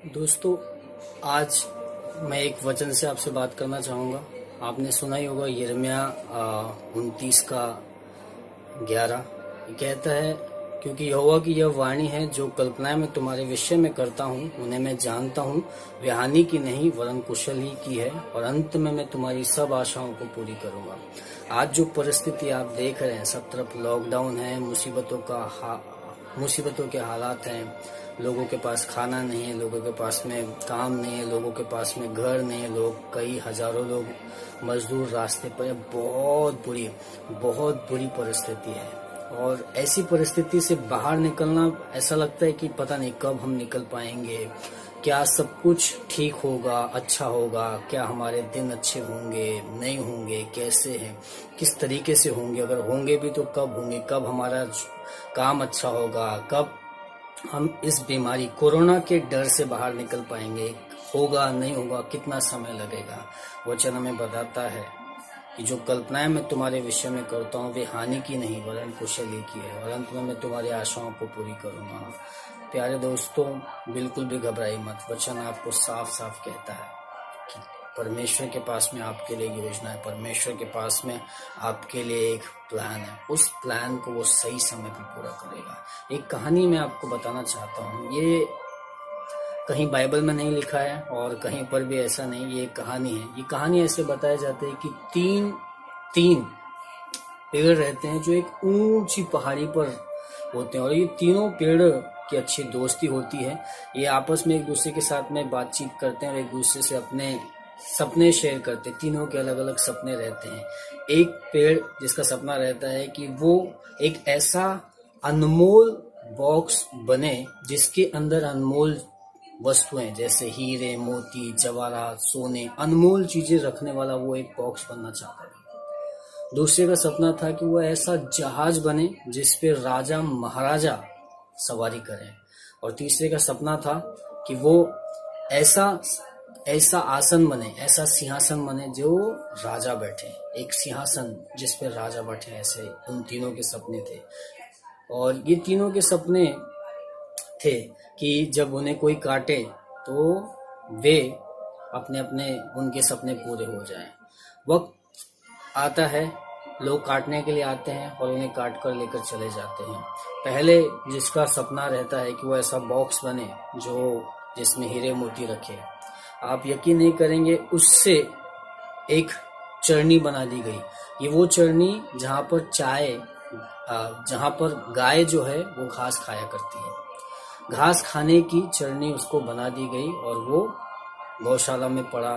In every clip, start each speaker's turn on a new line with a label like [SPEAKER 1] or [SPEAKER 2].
[SPEAKER 1] दोस्तों, आज मैं एक वचन से आपसे बात करना चाहूँगा। आपने सुना ही होगा यिर्मयाह 29 का 11। ये कहता है, क्योंकि यहोवा की यह वाणी है, जो कल्पनाएं मैं तुम्हारे विषय में करता हूँ उन्हें मैं जानता हूँ, वे हानि की नहीं वरन कुशल ही की है, और अंत में मैं तुम्हारी सब आशाओं को पूरी करूँगा। आज जो परिस्थिति आप देख रहे हैं, सब तरफ लॉकडाउन है, मुसीबतों के हालात हैं, लोगों के पास खाना नहीं है, लोगों के पास में काम नहीं है, लोगों के पास में घर नहीं है, लोग कई हजारों लोग मजदूर रास्ते पर। बहुत बुरी परिस्थिति है। और ऐसी परिस्थिति से बाहर निकलना, ऐसा लगता है कि पता नहीं कब हम निकल पाएंगे, क्या सब कुछ ठीक होगा, अच्छा होगा, क्या हमारे दिन अच्छे होंगे, नहीं होंगे, कैसे हैं, किस तरीके से होंगे, अगर होंगे भी तो कब होंगे, कब हमारा काम अच्छा होगा, कब हम इस बीमारी कोरोना के डर से बाहर निकल पाएंगे, होगा नहीं होगा, कितना समय लगेगा। वचन हमें बताता है कि जो कल्पनाएं मैं तुम्हारे विषय में करता हूँ वे हानि की नहीं वरन कुशल ही की है, और अंत में मैं तुम्हारी आशाओं को पूरी करूंगा। प्यारे दोस्तों, बिल्कुल भी घबराइए मत। वचन आपको साफ साफ कहता है कि परमेश्वर के पास में आपके लिए योजना है, परमेश्वर के पास में आपके लिए एक प्लान है। उस प्लान को वो सही समय पर पूरा करेगा। एक कहानी मैं आपको बताना चाहता हूँ। ये कहीं बाइबल में नहीं लिखा है और कहीं पर भी ऐसा नहीं, ये कहानी है। ये कहानी ऐसे बताया जाता है कि तीन पेड़ रहते हैं जो एक ऊंची पहाड़ी पर होते हैं, और ये तीनों पेड़ की अच्छी दोस्ती होती है। ये आपस में एक दूसरे के साथ में बातचीत करते हैं और एक दूसरे से अपने सपने शेयर करते हैं। तीनों के अलग अलग सपने रहते हैं। एक पेड़ जिसका सपना रहता है कि वो एक ऐसा अनमोल बॉक्स बने जिसके अंदर अनमोल वस्तुएं जैसे हीरे, मोती, जवाहरात, सोने, अनमोल चीजें रखने वाला वो एक बॉक्स बनना चाहता है। दूसरे का सपना था कि वो ऐसा जहाज बने जिसपे राजा महाराजा सवारी करें, और तीसरे का सपना था कि वो ऐसा ऐसा आसन बने, ऐसा सिंहासन बने जो राजा बैठे, एक सिंहासन जिस पे राजा बैठे। ऐसे उन तीनों के सपने थे, और ये तीनों के सपने थे कि जब उन्हें कोई काटे तो वे अपने अपने उनके सपने पूरे हो जाएं। वक्त आता है, लोग काटने के लिए आते हैं और उन्हें काट कर लेकर चले जाते हैं। पहले जिसका सपना रहता है कि वो ऐसा बॉक्स बने जो जिसमें हीरे मोती रखे, आप यकीन नहीं करेंगे, उससे एक चरनी बना दी गई। ये वो चरनी जहाँ पर गाय जो है वो घास खाया करती है, घास खाने की चरनी उसको बना दी गई, और वो गौशाला में पड़ा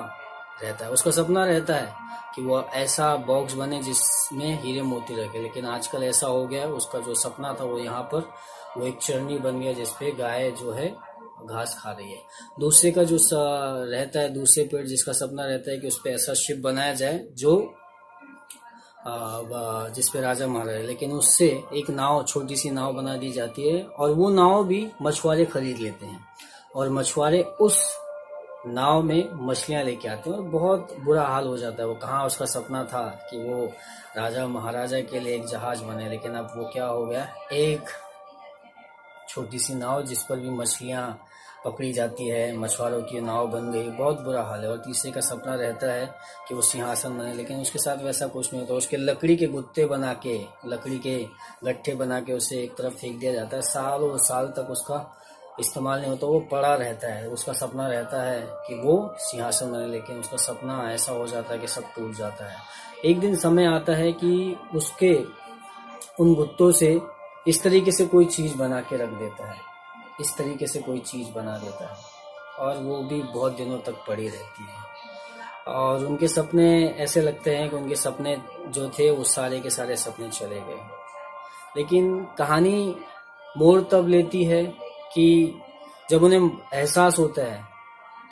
[SPEAKER 1] रहता है। उसका सपना रहता है कि वो ऐसा बॉक्स बने जिसमें हीरे मोती रखे, लेकिन आजकल ऐसा हो गया है, उसका जो सपना था वो यहाँ पर वो एक चरनी बन गया जिसपे गाय जो है घास खा रही है। दूसरे का जो रहता है, दूसरे पेड़ जिसका सपना रहता है कि उस पे ऐसा शिप बनाया जाए जो जिसपे राजा महाराजा, लेकिन उससे एक नाव, छोटी सी नाव बना दी जाती है, और वो नाव भी मछुआरे खरीद लेते हैं, और मछुआरे उस नाव में मछलियां लेके आते हैं, और बहुत बुरा हाल हो जाता है। वो कहाँ उसका सपना था कि वो राजा महाराजा के लिए एक जहाज बने, लेकिन अब वो क्या हो गया, एक छोटी सी नाव जिस पर भी मछलियां पकड़ी जाती है, मछुआरों की नाव बन गई। बहुत बुरा हाल है। और तीसरे का सपना रहता है कि वो सिंहासन बने, लेकिन उसके साथ वैसा कुछ नहीं होता। उसके लकड़ी के गुत्ते बना के, लकड़ी के गट्ठे बना के उसे एक तरफ फेंक दिया जाता है। सालों साल तक उसका इस्तेमाल नहीं होता, वो पड़ा रहता है। उसका सपना रहता है कि वो सिंहासन बने, लेकिन उसका सपना ऐसा हो जाता है कि सब टूट जाता है। एक दिन समय आता है कि उसके उन गुत्तों से इस तरीके से कोई चीज बना के रख देता है, इस तरीके से कोई चीज बना देता है, और वो भी बहुत दिनों तक पड़ी रहती है। और उनके सपने ऐसे लगते हैं कि उनके सपने जो थे वो सारे के सारे सपने चले गए। लेकिन कहानी मोड़ तब लेती है कि जब उन्हें एहसास होता है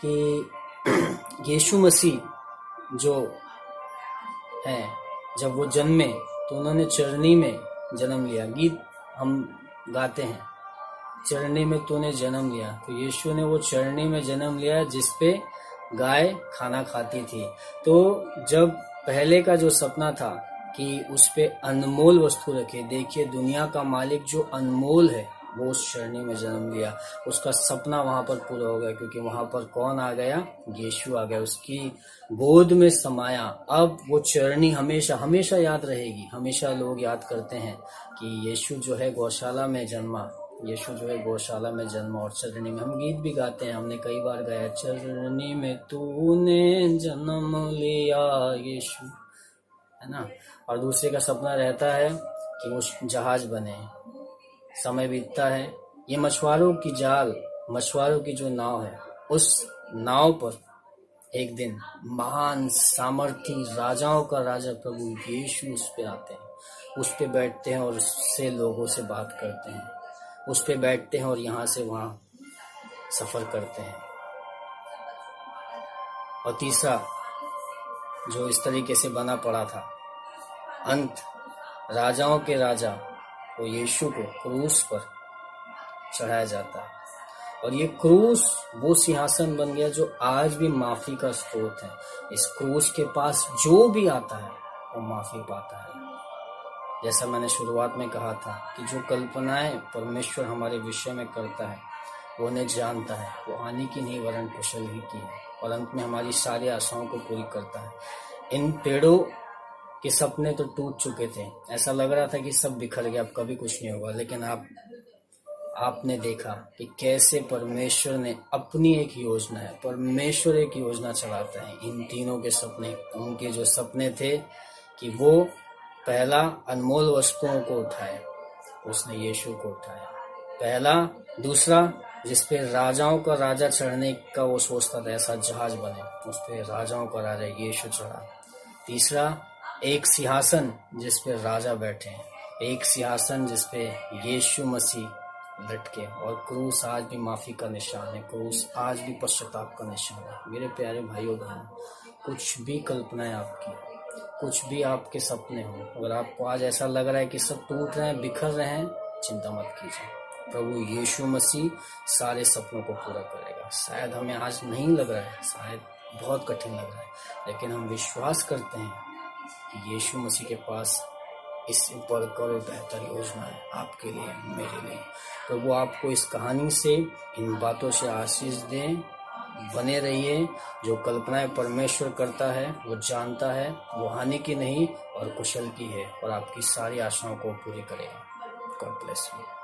[SPEAKER 1] कि यीशु मसीह जो है, जब वो जन्मे तो उन्होंने चरनी में जन्म लिया। गीत हम गाते हैं, चरनी में तूने जन्म लिया, तो यीशु ने वो चरनी में जन्म लिया जिसपे गाय खाना खाती थी। तो जब पहले का जो सपना था कि उस पे अनमोल वस्तु रखे, देखिए दुनिया का मालिक जो अनमोल है वो उस चरनी में जन्म लिया, उसका सपना वहां पर पूरा हो गया, क्योंकि वहां पर कौन आ गया? यीशु आ गया, उसकी गोद में समाया। अब वो चरनी हमेशा हमेशा याद रहेगी। हमेशा लोग याद करते हैं कि यीशु जो है गौशाला में जन्मा, यीशु जो है गौशाला में जन्मा। और चरनी में हम गीत भी गाते हैं, हमने कई बार गाया, चरनी में तूने जन्म लिया यीशु, है ना। और दूसरे का सपना रहता है कि वो जहाज बने। समय बीतता है, ये मछुआरों की जाल, मछुआरों की जो नाव है, उस नाव पर एक दिन महान सामर्थी राजाओं का राजा प्रभु यीशु उस पे आते हैं, उस पे बैठते हैं और उससे लोगों से बात करते हैं, उस पे बैठते हैं और यहाँ से वहाँ सफर करते हैं। और तीसरा जो इस तरीके से बना पड़ा था, अंत राजाओं के राजा वो यीशु को क्रूस पर चढ़ाया जाता है। और ये क्रूस वो सिंहासन बन गया जो आज भी माफी का स्रोत है। इस क्रूस के पास जो भी आता है वो माफी पाता है। जैसा मैंने शुरुआत में कहा था कि जो कल्पनाएं परमेश्वर हमारे विषय में करता है वो उन्हें जानता है, वो हानि की नहीं वरन कुशल ही की है, और अंत में हमारी सारी आशाओं को पूरी करता है। इन पेड़ों के सपने तो टूट चुके थे, ऐसा लग रहा था कि सब बिखर गया, अब कभी कुछ नहीं होगा, लेकिन आपने देखा कि कैसे परमेश्वर ने अपनी एक योजना है, परमेश्वर एक योजना चलाता है। इन तीनों के सपने, उनके जो सपने थे कि वो पहला अनमोल वस्तुओं को उठाए, उसने यीशु को उठाया। पहला, दूसरा जिस पे राजाओं का राजा चढ़ने का वो सोचता था, ऐसा जहाज बने, उस पे राजाओं का राजा यीशु चढ़ा। तीसरा, एक सिंहासन जिस पे राजा बैठे, एक सिंहासन जिस पे यीशु मसीह लटके। और क्रूस आज भी माफी का निशान है, क्रूस आज भी पश्चाताप का निशान है। मेरे प्यारे भाइयों बहनों, कुछ भी कल्पनाएं आपकी, कुछ भी आपके सपने हो, अगर आपको आज ऐसा लग रहा है कि सब टूट रहे हैं, बिखर रहे हैं, चिंता मत कीजिए, प्रभु यीशु मसीह सारे सपनों को पूरा करेगा। शायद हमें आज नहीं लग रहा है, शायद बहुत कठिन लग रहा है, लेकिन हम विश्वास करते हैं कि यीशु मसीह के पास इससे बढ़कर और बेहतर योजना है आपके लिए, मेरे लिए। प्रभु आपको इस कहानी से, इन बातों से आशीष दें। बने रहिए। जो कल्पनाएं परमेश्वर करता है वो जानता है, वो हानि की नहीं और कुशल की है, और आपकी सारी आशाओं को पूरी करेगा। God bless you.